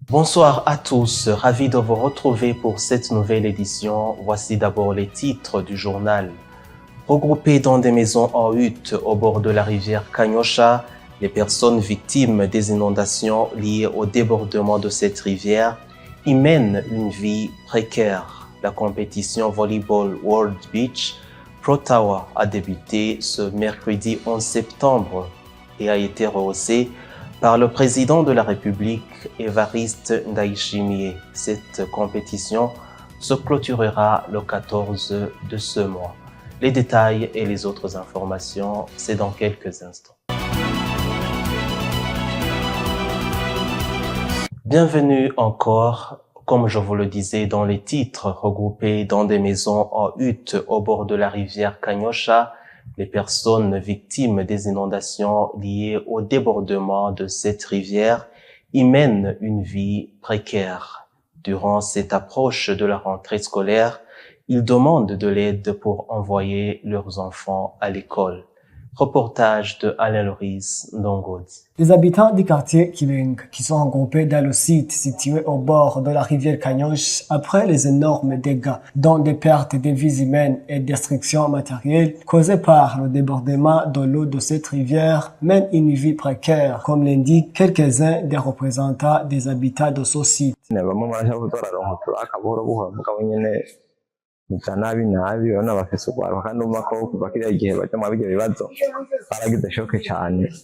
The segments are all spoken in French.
Bonsoir à tous, ravi de vous retrouver pour cette nouvelle édition. Voici d'abord les titres du journal. Regroupés dans des maisons en hutte au bord de la rivière Kanyosha, les personnes victimes des inondations liées au débordement de cette rivière y mènent une vie précaire. La compétition Volleyball World Beach Pro Tower a débuté ce mercredi 11 septembre et a été rehaussée par le président de la République, Évariste Ndayishimiye. Cette compétition se clôturera le 14 de ce mois. Les détails et les autres informations, c'est dans quelques instants. Bienvenue encore, comme je vous le disais dans les titres, regroupés dans des maisons en hutte au bord de la rivière Kanyosha, les personnes victimes des inondations liées au débordement de cette rivière y mènent une vie précaire. Durant cette approche de la rentrée scolaire, ils demandent de l'aide pour envoyer leurs enfants à l'école. Reportage de Alain Loris Ndongodi. Les habitants du quartier Kibeng, qui sont regroupés dans le site situé au bord de la rivière Kanyosh, après les énormes dégâts, dont des pertes de vies humaines et destructions matérielles causées par le débordement de l'eau de cette rivière, mènent une vie précaire, comme l'indiquent quelques-uns des représentants des habitants de ce site.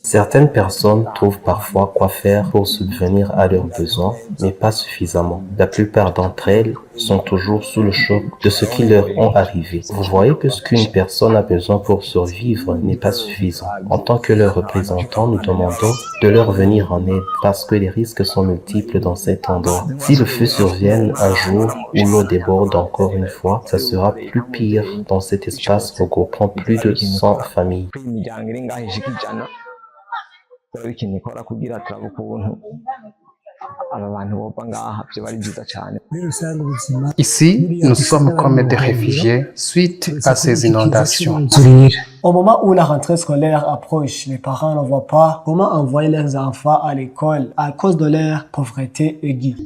Certaines personnes trouvent parfois quoi faire pour subvenir à leurs besoins, mais pas suffisamment. La plupart d'entre elles sont toujours sous le choc de ce qui leur est arrivé. Vous voyez que ce qu'une personne a besoin pour survivre n'est pas suffisant. En tant que leurs représentants, nous demandons de leur venir en aide parce que les risques sont multiples dans cet endroit. Si le feu survient un jour où l'eau déborde encore une fois, ça sera plus pire dans cet espace regroupant plus de 100 familles. Ici, nous sommes comme des réfugiés suite à ces inondations. Au moment où la rentrée scolaire approche, les parents ne voient pas comment envoyer leurs enfants à l'école à cause de leur pauvreté aiguë.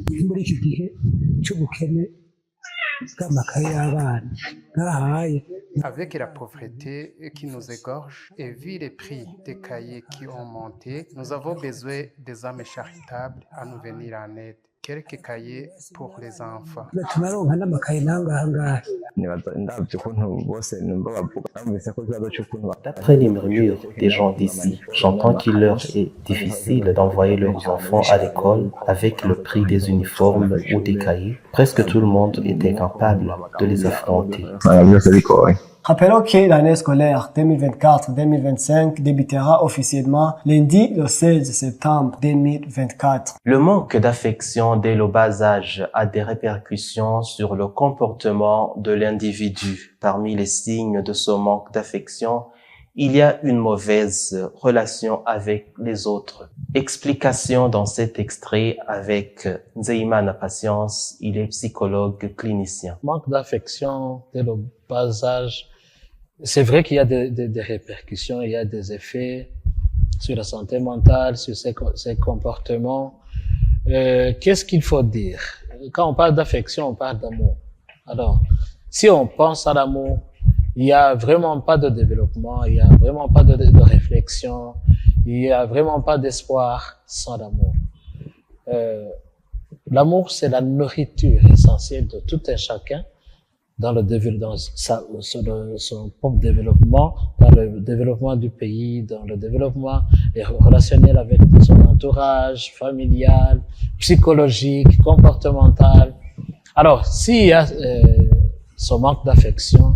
Avec la pauvreté qui nous égorge et vu les prix des cahiers qui ont monté, nous avons besoin des âmes charitables à nous venir en aide. Quelques cahiers pour les enfants. D'après les murmures des gens d'ici, j'entends qu'il leur est difficile d'envoyer leurs enfants à l'école avec le prix des uniformes ou des cahiers. Presque tout le monde est incapable de les affronter. Rappelons que l'année scolaire 2024-2025 débutera officiellement lundi le 16 septembre 2024. Le manque d'affection dès le bas âge a des répercussions sur le comportement de l'individu. Parmi les signes de ce manque d'affection, il y a une mauvaise relation avec les autres. Explication dans cet extrait avec Nzeimana Patience, il est psychologue clinicien. Manque d'affection dès le bas âge. C'est vrai qu'il y a des répercussions, il y a des effets sur la santé mentale, sur ses comportements. Qu'est-ce qu'il faut dire? Quand on parle d'affection, on parle d'amour. Alors, si on pense à l'amour, il n'y a vraiment pas de développement, il n'y a vraiment pas de réflexion, il n'y a vraiment pas d'espoir sans l'amour. L'amour, c'est la nourriture essentielle de tout un chacun dans son propre développement, dans le développement du pays, dans le développement relationnel avec son entourage, familial, psychologique, comportemental. Alors, s'il y a ce manque d'affection,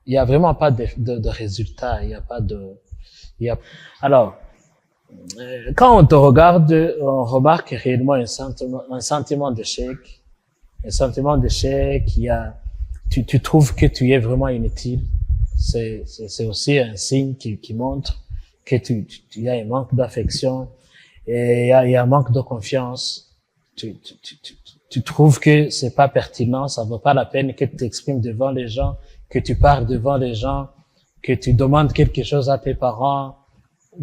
il y a vraiment pas de résultat, il y a pas de, alors, quand on te regarde, on remarque réellement un sentiment d'échec. Un sentiment d'échec, tu trouves que tu es vraiment inutile. C'est aussi un signe qui montre que tu as un manque d'affection et il y a un manque de confiance. Tu trouves que c'est pas pertinent, ça vaut pas la peine que tu t'exprimes devant les gens, que tu parles devant les gens, que tu demandes quelque chose à tes parents,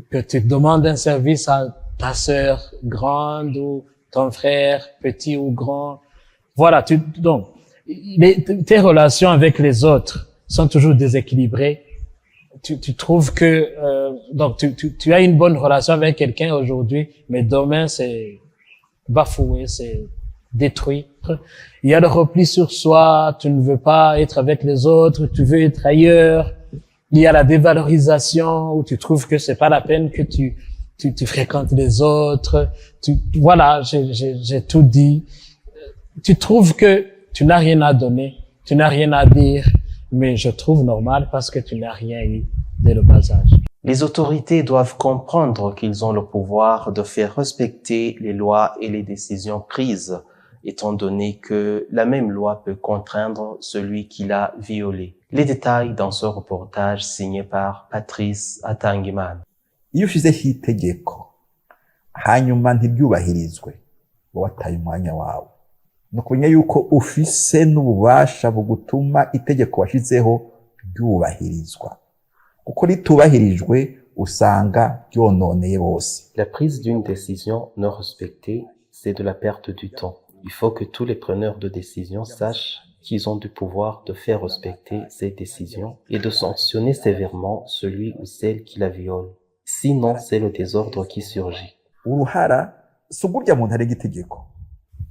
que tu demandes un service à ta sœur grande ou ton frère, petit ou grand. Voilà, donc, tes relations avec les autres sont toujours déséquilibrées. Tu trouves que, donc, tu as une bonne relation avec quelqu'un aujourd'hui, mais demain, c'est bafoué, c'est détruit. Il y a le repli sur soi, tu ne veux pas être avec les autres, tu veux être ailleurs. Il y a la dévalorisation où tu trouves que c'est pas la peine que tu fréquentes les autres. Voilà, j'ai tout dit. Tu trouves que tu n'as rien à donner, tu n'as rien à dire, mais je trouve normal parce que tu n'as rien eu dès le bas âge. Les autorités doivent comprendre qu'ils ont le pouvoir de faire respecter les lois et les décisions prises, étant donné que la même loi peut contraindre celui qui l'a violée. Les détails dans ce reportage signé par Patrice Atangimana. Iyo ushizeho itegeko hanyuma ntiryubahirizwe wataye umwanya wawe, no kumenya yuko ufise n'ububasha bugutuma itegeko washizeho ryubahirizwa, kuko ritubahirijwe usanga ryononeye bose. La prise d'une décision non respectée, c'est de la perte du temps. Il faut que tous les preneurs de décision sachent qu'ils ont du pouvoir de faire respecter ces décisions et de sanctionner sévèrement celui ou celle qui la viole. Sinon, c'est le désordre qui surgit. Uruhara sugurya muntu arenga itegeko,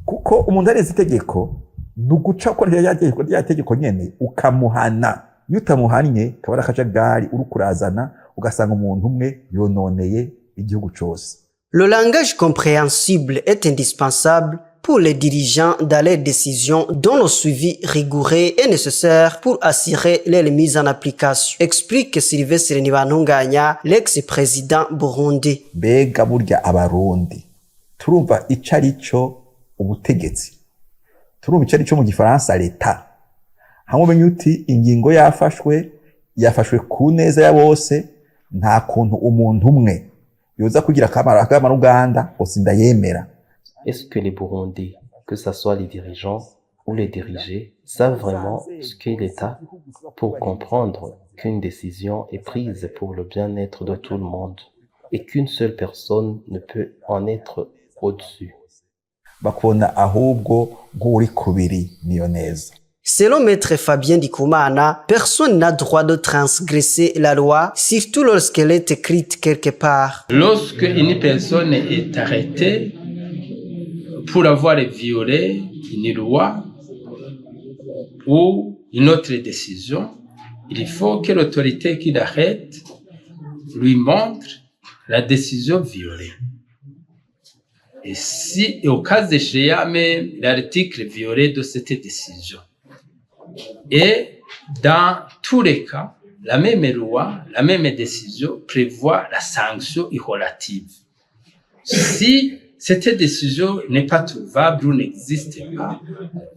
kuko umuntu arenze itegeko nuguca ko rya tegeko nyene ukamuhana. Iyo utamuhanye kabara akajagari urukurazana ugasanga umuntu umwe yononeye igihugu cyose. Le langage compréhensible est indispensable pour les dirigeants dans leurs décisions dont le suivi rigoureux est nécessaire pour assurer leur mise en application, explique Sylvestre Ntibantunganya, l'ex-président Burundi. Bega burya abarundi turumva icarico ubutegetsi, turumva icarico mu gifaransa leta, hamwe benyuti ingingo yafashwe ku neza ya bose, nta kuntu umuntu umwe yoza kugira akamaro Uganda osinda yemera. Est-ce que les Burundais, que ce soit les dirigeants ou les dirigés, savent vraiment ce qu'est l'État pour comprendre qu'une décision est prise pour le bien-être de tout le monde et qu'une seule personne ne peut en être au-dessus? Bakona ahubwo nguri kubiri niyo neza. Selon Maître Fabien Ndikumana, personne n'a droit de transgresser la loi, surtout lorsqu'elle est écrite quelque part. Lorsque une personne est arrêtée pour avoir violé une loi ou une autre décision, il faut que l'autorité qui l'arrête lui montre la décision violée. Et si, au cas échéant, même l'article violé de cette décision. Et dans tous les cas, la même loi, la même décision prévoit la sanction relative. Si cette décision n'est pas trouvable ou n'existe pas,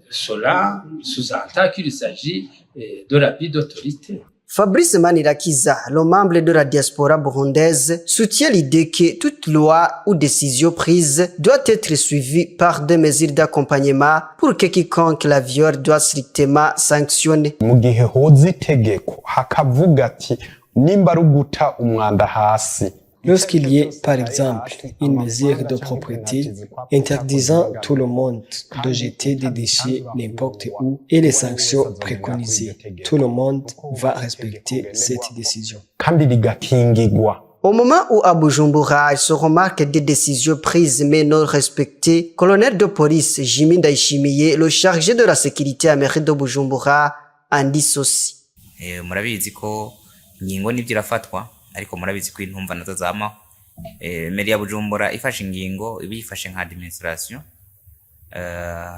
cela sous-entend qu'il s'agit de l'abus d'autorité. Fabrice Manirakiza, le membre de la diaspora burundaise, soutient l'idée que toute loi ou décision prise doit être suivie par des mesures d'accompagnement pour que quiconque la viole doit strictement sanctionner. Mu gihe hoza itegeko hakavuga ati nimba ari uguta umwanda hasi. Lorsqu'il y ait, par exemple, une mesure de propreté interdisant tout le monde de jeter des déchets n'importe où et les sanctions préconisées, tout le monde va respecter cette décision. Kandi rigakingigwa. Au moment où à Bujumbura, il se remarque des décisions prises mais non respectées, colonel de police Jimmy Ndayishimiye, le chargé de la sécurité à mairie de Bujumbura, en dit ceci. Murabizi ko ingingo nivyo irafatwa, ariko murabizi ko intumva nazo zama mairie ya Bujumbura ifashe ingingo ibifashe nka administration,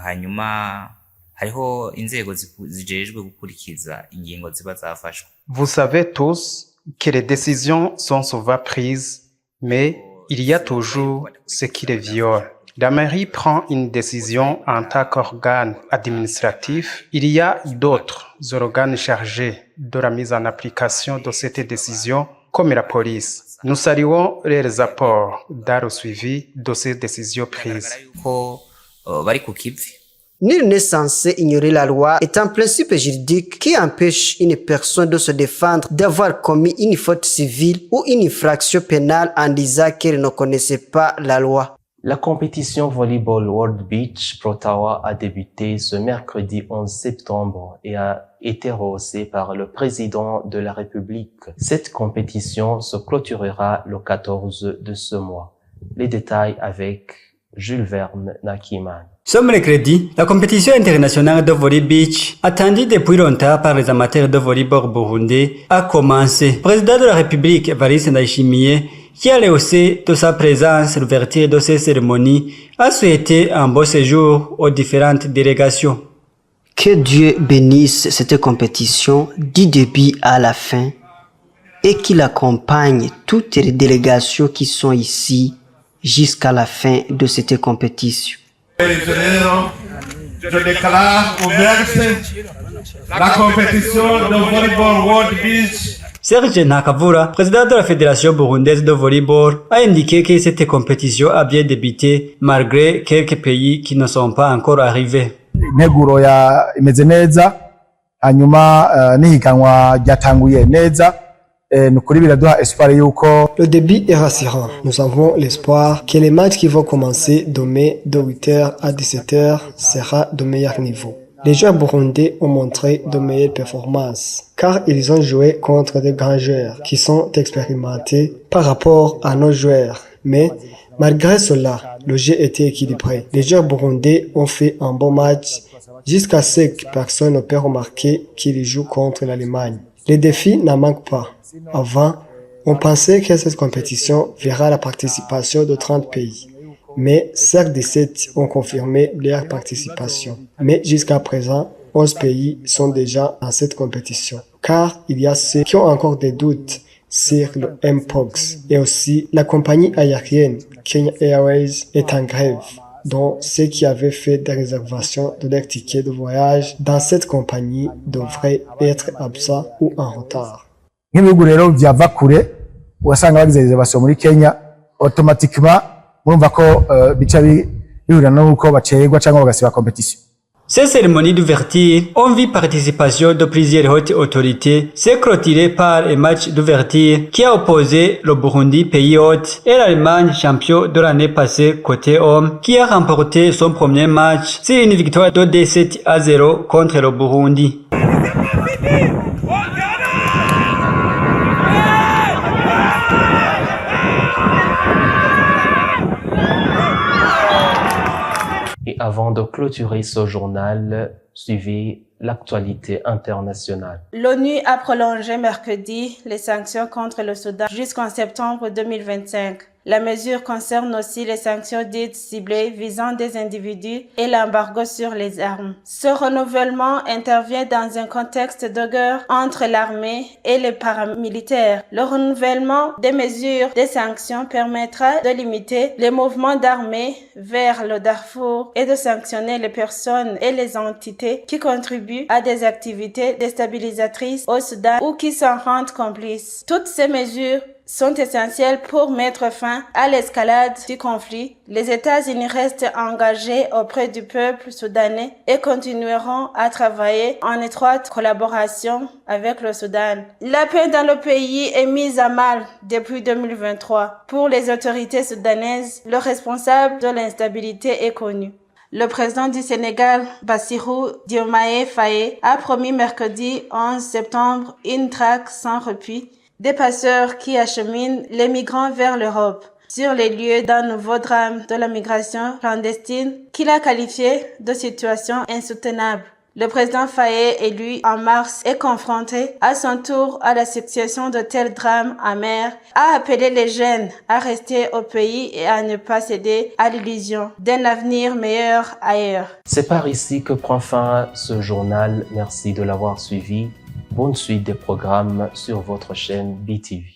hanyuma hariho inzego zijejwe gukurikiza ingingo ziba zafashwe. Vous savez tous que les décisions sont souvent prises, mais il y a toujours ce qui les viole. La mairie prend une décision en tant qu'organe administratif. Il y a d'autres organes chargés de la mise en application de cette décision, comme la police. Nous saluons les apports dans le suivi de ces décisions prises. Nul n'est censé ignorer la loi est un principe juridique qui empêche une personne de se défendre d'avoir commis une faute civile ou une infraction pénale en disant qu'elle ne connaissait pas la loi. La compétition Volleyball World Beach Pro Ottawa a débuté ce mercredi 11 septembre et a été rehaussée par le président de la République. Cette compétition se clôturera le 14 de ce mois. Les détails avec Jules Verne Nakiman. Ce mercredi, la compétition internationale de volley beach, attendue depuis longtemps par les amateurs de volleyball burundais, a commencé. Le président de la République, Evariste Ndayishimiye, qui a rehaussé de sa présence l'ouverture de ces cérémonies, a souhaité un beau séjour aux différentes délégations. Que Dieu bénisse cette compétition du début à la fin et qu'il accompagne toutes les délégations qui sont ici jusqu'à la fin de cette compétition. Je déclare ouverte la compétition de Volleyball World Beach. Serge Nakavura, président de la Fédération burundaise de volleyball, a indiqué que cette compétition a bien débuté malgré quelques pays qui ne sont pas encore arrivés. Integuro ya imeze neza hanyuma nihiganwa ryatanguye neza nukuri biraduha espoir yuko Le début est rassurant. Nous avons l'espoir que les matchs qui vont commencer demain de 8h à 17h sera de meilleur niveau. Les joueurs burundais ont montré de meilleures performances car ils ont joué contre des grands joueurs qui sont expérimentés par rapport à nos joueurs. Mais malgré cela, le jeu était équilibré. Les joueurs burundais ont fait un bon match jusqu'à ce que personne ne peut remarquer qu'ils jouent contre l'Allemagne. Les défis n'en manquent pas. Avant, on pensait que cette compétition verra la participation de 30 pays. Mais certes 17 ont confirmé leur participation. Mais jusqu'à présent, 11 pays sont déjà dans cette compétition. Car il y a ceux qui ont encore des doutes sur le Mpox. Et aussi, la compagnie aérienne Kenya Airways est en grève, dont ceux qui avaient fait des réservations de leur ticket de voyage dans cette compagnie devraient être absents ou en retard. nk'ibihugu rero byava kure wasanga bagize reservation muri Kenya automatiquement murumva ko bica bihurira n'uko bacererwa cyangwa bagasiba competition. Ces cérémonies d'ouverture ont vu participation de plusieurs hautes autorités, c'est clôturé par un match d'ouverture qui a opposé le Burundi, pays hôte, et l'Allemagne, champion de l'année passée côté homme, qui a remporté son premier match sur une victoire de 2-7-0 contre le Burundi. Et avant de clôturer ce journal, suivez l'actualité internationale. L'ONU a prolongé mercredi les sanctions contre le Soudan jusqu'en septembre 2025. La mesure concerne aussi les sanctions dites ciblées visant des individus et l'embargo sur les armes. Ce renouvellement intervient dans un contexte de guerre entre l'armée et les paramilitaires. Le renouvellement des mesures des sanctions permettra de limiter les mouvements d'armées vers le Darfour et de sanctionner les personnes et les entités qui contribuent à des activités déstabilisatrices au Soudan ou qui s'en rendent complices. Toutes ces mesures sont essentielles pour mettre fin à l'escalade du conflit. Les États-Unis restent engagés auprès du peuple soudanais et continueront à travailler en étroite collaboration avec le Soudan. La paix dans le pays est mise à mal depuis 2023. Pour les autorités soudanaises, le responsable de l'instabilité est connu. Le président du Sénégal, Bassirou Diomaye Faye, a promis mercredi 11 septembre une traque sans répit des passeurs qui acheminent les migrants vers l'Europe sur les lieux d'un nouveau drame de la migration clandestine qu'il a qualifié de situation insoutenable. Le président Faye, élu en mars, est confronté à son tour à la succession de tels drames amers, a appelé les jeunes à rester au pays et à ne pas céder à l'illusion d'un avenir meilleur ailleurs. C'est par ici que prend fin ce journal. Merci de l'avoir suivi. Bonne suite des programmes sur votre chaîne BTV.